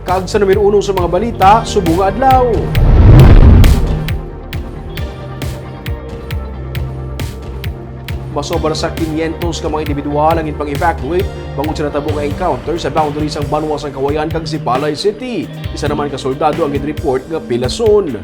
Kag sa numero 1 sa mga balita, subong nga adlaw. Masobra sa 500 ka mga individual ang ipang-evacuate bangod sa natabo nga encounter sa boundary sang Banwa sang Kawayan kag Sipalay City. Isa naman ka soldado ang gid-report nga pilason.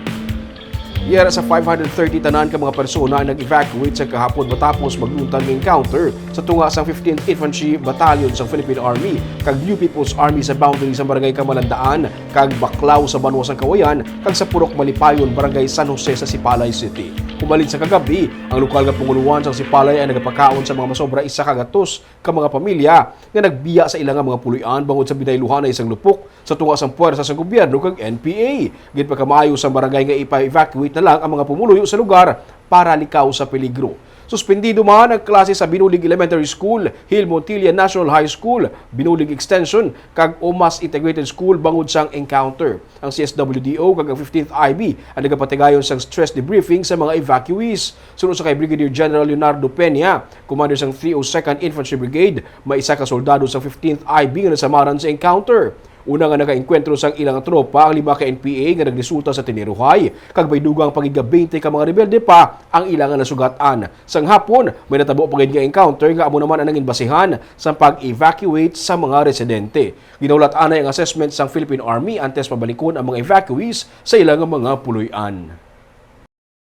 Yara sa 530 tanan ka mga persona ang nag-evacuate sa kahapon matapos magluntang encounter sa tunga sang 15th Infantry Battalion sa Philippine Army kag New People's Army sa boundary sa Barangay Kamalandaan kag Baklaw sa Banwa sang Kawayan kag sa Purok Malipayon, Barangay San Jose sa Sipalay City. Kumalin sa kagabi, ang lokal nga panguluan sa Sipalay ay nagapakaon sa mga masobra isa ka gatos ka mga pamilya nga nagbiya sa ilang mga puloy-an bangod sa binayluhan na isang lupok sa tunga sang puwersa sa gobyerno kag NPA. Gid pa kamayo sa barangay nga ipa-evacuate na lang ang mga pumuluyo sa lugar para likaw sa peligro. Suspendido man ang klase sa Binulig Elementary School, Hill Montilla National High School, Binulig Extension, kag Omas Integrated School bangod sang encounter. Ang CSWDO kag ang 15th IB ang nagapatigayon sang stress debriefing sa mga evacuees. Sunod sa kay Brigadier General Leonardo Peña, commander sang 302nd Infantry Brigade, may isa ka soldado sa 15th IB nga nasamaran sa encounter. Una nga naka-enkwentro sang ilang tropa ang 5 ka NPA nga nagresulta sa tiniruhay. Kag may dugang pagiga-20 ka mga rebelde pa ang ilang nasugatan. Sang hapon, may natabo pa nga encounter nga amo naman ang nangin basihan sa pag-evacuate sa mga residente. Ginaulat anay ang assessment sang Philippine Army antes mabalikon ang mga evacuees sa ilang mga puloy-an.